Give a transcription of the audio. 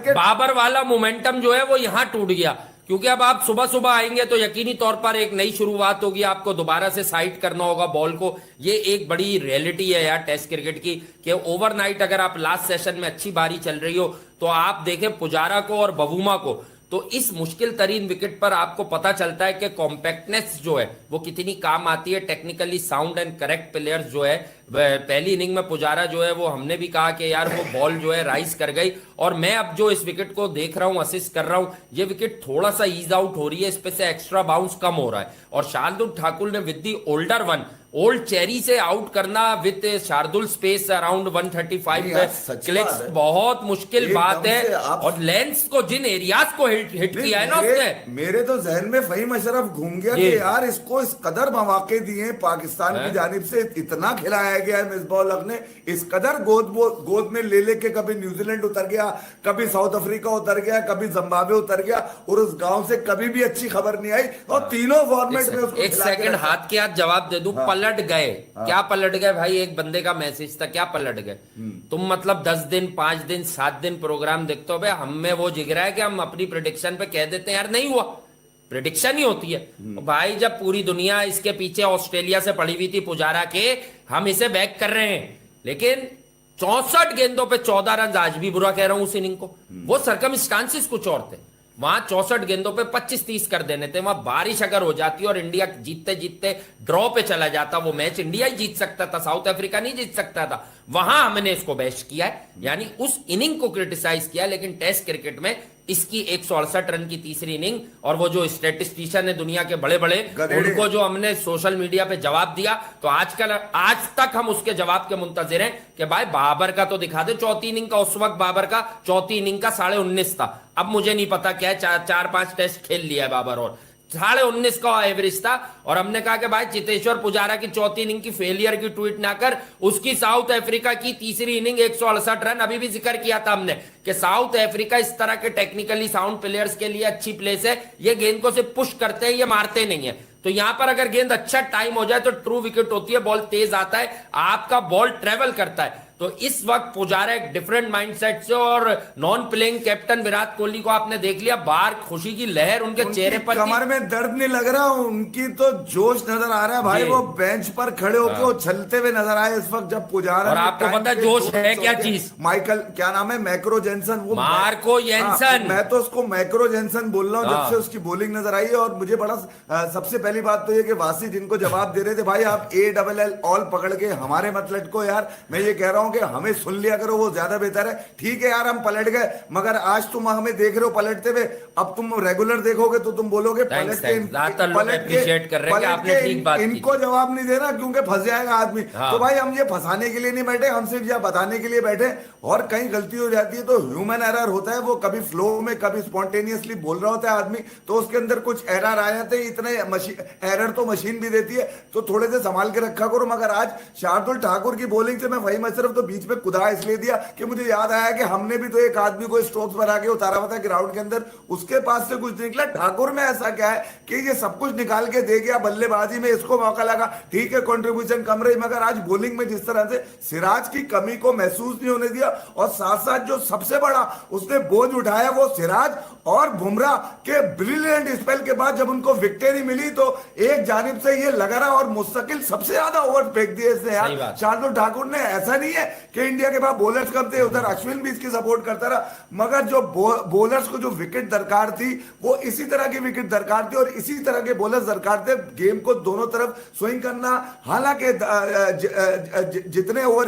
बाबर वाला मोमेंटम जो है वो यहाँ टूट गया, क्योंकि अब आप सुबह सुबह आएंगे तो यकीनी तौर पर एक नई शुरुआत होगी, आपको दोबारा से साइड करना होगा बॉल को। ये एक बड़ी रियलिटी है यार टेस्ट क्रिकेट की, कि ओवरनाइट अगर आप लास्ट सेशन में अच्छी बारी चल रही हो तो आप देखें पुजारा को और बवूमा को, तो इस मुश्किल तरीन विकेट पर आपको पता चलता है कि कॉम्पैक्टनेस जो है वो कितनी काम आती है। Technically sound and correct players जो है, पहली इनिंग में पुजारा जो है वो हमने भी कहा कि यार वो बॉल जो है राइज कर गई, और मैं अब जो इस विकेट को देख रहा हूं, असिस्ट कर रहा हूं, ये विकेट थोड़ा सा ईज आउट हो रही है, इस पे से एक्स्ट्रा बाउंस कम हो रहा है, और शार्दुल ठाकुर ने with the older one old cherry से आउट करना विद शार्दुल स्पेस अराउंड 135 पे क्लिक्स, बहुत मुश्किल बात है। और लेंस को जिन एरियाज को हिट किया है ना उसने, मेरे तो जहन में फहीम अशरफ घूम गया कि यार इसको इस कदर मौके दिए पाकिस्तान की जानिब से, इतना खिलाया गया है मिसबाह ने, इस कदर गोद में ले लेके कभी न्यूजीलैंड उतर गया, कभी साउथ अफ्रीका उतर गया, कभी जिम्बाब्वे उतर गया, और उस गांव से कभी भी अच्छी खबर नहीं आई, और तीनों फॉर्मेट में उसको एक सेकंड हाथ के हाथ जवाब दे दूं, पलट गए। क्या पलट गए भाई? एक बंदे का मैसेज था, क्या पलट गए तुम? मतलब 10 दिन 5 दिन 7 दिन प्रोग्राम देखते हो भाई, हम में वो जिगरा है कि हम अपनी प्रेडिक्शन पे कह देते हैं यार नहीं हुआ, प्रेडिक्शन ही होती है भाई। जब पूरी दुनिया इसके पीछे ऑस्ट्रेलिया से पड़ी हुई थी पुजारा के, हम इसे बैक कर रहे हैं, लेकिन 64 गेंदों पे 14 रन, आज भी बुरा कह रहा हूं उस इनिंग को, वो सरकमस्टांसिस कुछ और थे। वहां 64 गेंदों पे 25-30 कर देने थे, वहां बारिश अगर हो जाती और इंडिया जीतते जीतते ड्रॉ पे चला जाता, वो मैच इंडिया ही जीत सकता था, साउथ अफ्रीका नहीं जीत सकता था। वहां हमने इसको बेस्ट किया है, यानी उस इनिंग को क्रिटिसाइज किया, लेकिन टेस्ट क्रिकेट में इसकी 168 रन की तीसरी इनिंग, और वो जो स्टैटिस्टिशियन है दुनिया के बड़े बड़े, उनको जो हमने सोशल मीडिया पे जवाब दिया, तो आज तक हम उसके जवाब के मुंतजिर हैं कि भाई बाबर का तो दिखा दे चौथी इनिंग का। उस वक्त बाबर का चौथी इनिंग का 19.5 था, अब मुझे नहीं पता क्या 4-5 टेस्ट खेल लिया है बाबर, और 19.5 का एवरेज था। और हमने कहा कि भाई चितेश्वर पुजारा की चौथी इनिंग की फेलियर की ट्वीट ना कर, उसकी साउथ अफ्रीका की तीसरी इनिंग 168 रन, अभी भी जिक्र किया था हमने कि साउथ अफ्रीका इस तरह के टेक्निकली साउंड प्लेयर्स के लिए अच्छी प्लेस है, ये गेंद को सिर्फ पुश करते हैं, ये मारते नहीं है। तो यहां पर अगर गेंद अच्छा टाइम हो जाए तो ट्रू विकेट होती है, बॉल तेज आता है, आपका बॉल ट्रेवल करता है। तो इस वक्त पुजारा एक डिफरेंट माइंडसेट से, और non playing captain Virat Kohli को आपने देख लिया, बाहर खुशी की लहर उनके चेहरे पर, कमर में दर्द नहीं लग रहा, उनकी तो जोश नजर आ रहा है भाई, वो बेंच पर खड़े होकर वो चलते हुए नजर आए इस वक्त जब पुजारा। और आपको पता है जोश है क्या चीज? माइकल क्या नाम है, मैक्रो जेनसन, वो मार्को जेनसन, मैं तो उसको मैक्रो जेनसन बोल रहा हूँ जब से उसकी बॉलिंग नजर आई है। और मुझे बड़ा सबसे पहली बात तो ये कि वासी जिनको जवाब दे रहे थे, भाई आप ALL ऑल पकड़ के हमारे मत लटको यार, मैं ये कह रहा हूँ कि हमें सुन लिया करो, वो ज्यादा बेहतर है। ठीक है यार हम पलट गए, मगर आज तुम हमें देख रहे हो पलटते हुए, अब तुम रेगुलर देखोगे तो तुम बोलोगे पलट के इनको जवाब नहीं देना क्योंकि फंस जाएगा आदमी। तो भाई हम ये फंसाने के लिए नहीं बैठे, हम सिर्फ ये बताने के लिए बैठे, और कहीं गलती हो जाती है तो ह्यूमन एरर होता है, वो कभी फ्लो में कभी स्पॉन्टेनियसली बोल रहा होता है आदमी, तो उसके अंदर कुछ एरर आ जाते हैं, इतने एरर तो मशीन भी देती है, तो थोड़े से संभाल के रखा करो। मगर आज शार्दुल ठाकुर की बॉलिंग से मैं फहीम अशरफ तो बीच में खुदा इसलिए दिया कि मुझे याद आया कि हमने भी तो एक आदमी को स्ट्रोक्स बना के उतारा हुआ था ग्राउंड के अंदर, उसके पास से कुछ निकला। ठाकुर में ऐसा क्या है कि ये सब कुछ निकाल के दे गया, बल्लेबाजी में इसको मौका लगा, ठीक है कंट्रीब्यूशन कम रही, मगर आज बॉलिंग में जिस तरह से सिराज की कमी को महसूस नहीं होने दिया, और साथ साथ जो सबसे बड़ा उसने बोझ उठाया वो सिराज और बुमराह के ब्रिलियंट स्पेल के बाद जब उनको विक्ट्री मिली तो एक जानिब से ये लगा रहा, और मुस्तकिल सबसे ज्यादा ओवर फेंक दिए इसने यार शार्दुल ठाकुर ने। ऐसा नहीं है कि इंडिया के पास बॉलर्स कम थे, उधर अश्विन भी इसकी सपोर्ट करता रहा, मगर जो बॉलर्स को जो विकेट दरकार थी वो इसी तरह की विकेट दरकार थी, और इसी तरह के बॉलर्स दरकार थे, गेम को दोनों तरफ स्विंग करना। हालांकि जितने ओवर